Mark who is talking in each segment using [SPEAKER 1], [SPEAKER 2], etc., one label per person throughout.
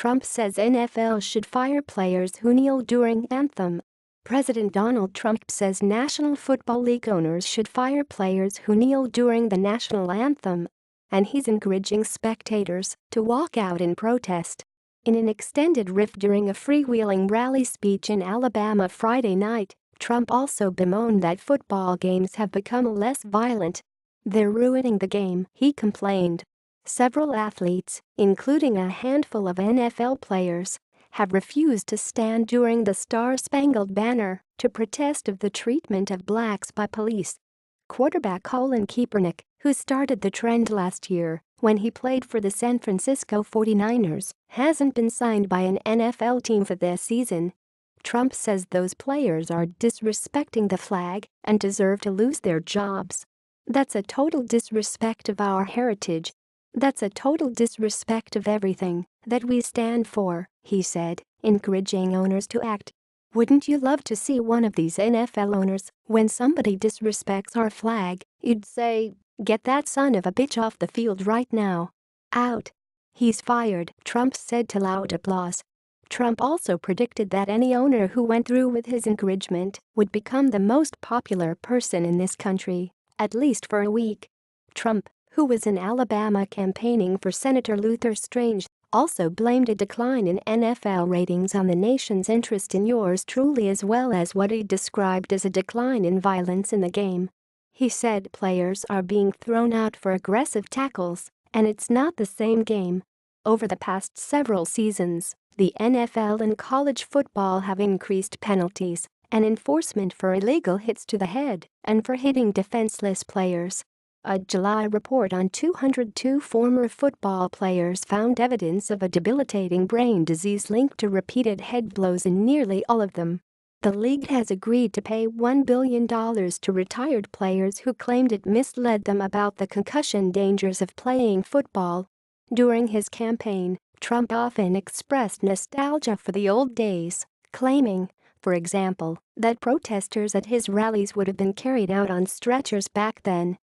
[SPEAKER 1] Trump says NFL should fire players who kneel during anthem. President Donald Trump says National Football League owners should fire players who kneel during the national anthem, and he's encouraging spectators to walk out in protest. In an extended riff during a freewheeling rally speech in Alabama Friday night, Trump also bemoaned that football games have become less violent. "They're ruining the game," he complained. Several athletes, including a handful of NFL players, have refused to stand during the Star-Spangled Banner to protest of the treatment of blacks by police. Quarterback Colin Kaepernick, who started the trend last year when he played for the San Francisco 49ers, hasn't been signed by an NFL team for this season. Trump says those players are disrespecting the flag and deserve to lose their jobs. "That's a total disrespect of our heritage. That's a total disrespect of everything that we stand for," he said, encouraging owners to act. "Wouldn't you love to see one of these NFL owners, when somebody disrespects our flag, you'd say, 'Get that son of a bitch off the field right now. Out. He's fired,'" Trump said to loud applause. Trump also predicted that any owner who went through with his encouragement would become the most popular person in this country, at least for a week. Trump, who was in Alabama campaigning for Senator Luther Strange, also blamed a decline in NFL ratings on the nation's interest in yours truly, as well as what he described as a decline in violence in the game. He said players are being thrown out for aggressive tackles, and it's not the same game. Over the past several seasons, the NFL and college football have increased penalties and enforcement for illegal hits to the head and for hitting defenseless players. A July report on 202 former football players found evidence of a debilitating brain disease linked to repeated head blows in nearly all of them. The league has agreed to pay $1 billion to retired players who claimed it misled them about the concussion dangers of playing football. During his campaign, Trump often expressed nostalgia for the old days, claiming, for example, that protesters at his rallies would have been carried out on stretchers back then.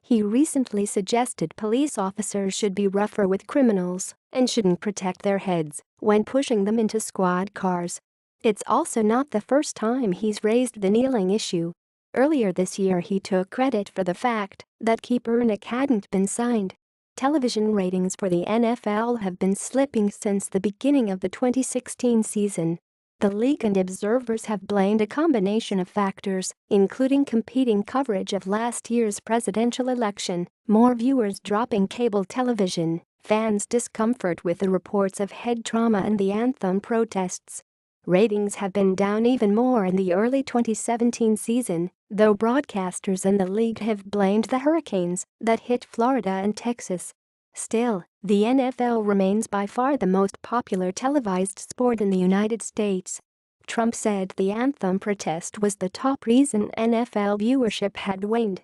[SPEAKER 1] He recently suggested police officers should be rougher with criminals and shouldn't protect their heads when pushing them into squad cars. It's also not the first time he's raised the kneeling issue. Earlier this year he took credit for the fact that Kaepernick hadn't been signed. Television ratings for the NFL have been slipping since the beginning of the 2016 season. The league and observers have blamed a combination of factors, including competing coverage of last year's presidential election, more viewers dropping cable television, fans' discomfort with the reports of head trauma, and the anthem protests. Ratings have been down even more in the early 2017 season, though broadcasters and the league have blamed the hurricanes that hit Florida and Texas. Still, the NFL remains by far the most popular televised sport in the United States. Trump said the anthem protest was the top reason NFL viewership had waned.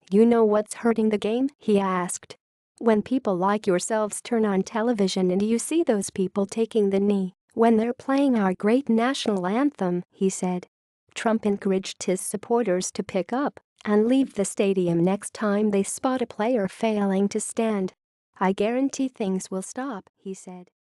[SPEAKER 1] "You know what's hurting the game?" he asked. "When people like yourselves turn on television and you see those people taking the knee when they're playing our great national anthem," he said. Trump encouraged his supporters to pick up and leave the stadium next time they spot a player failing to stand. "I guarantee things will stop," he said.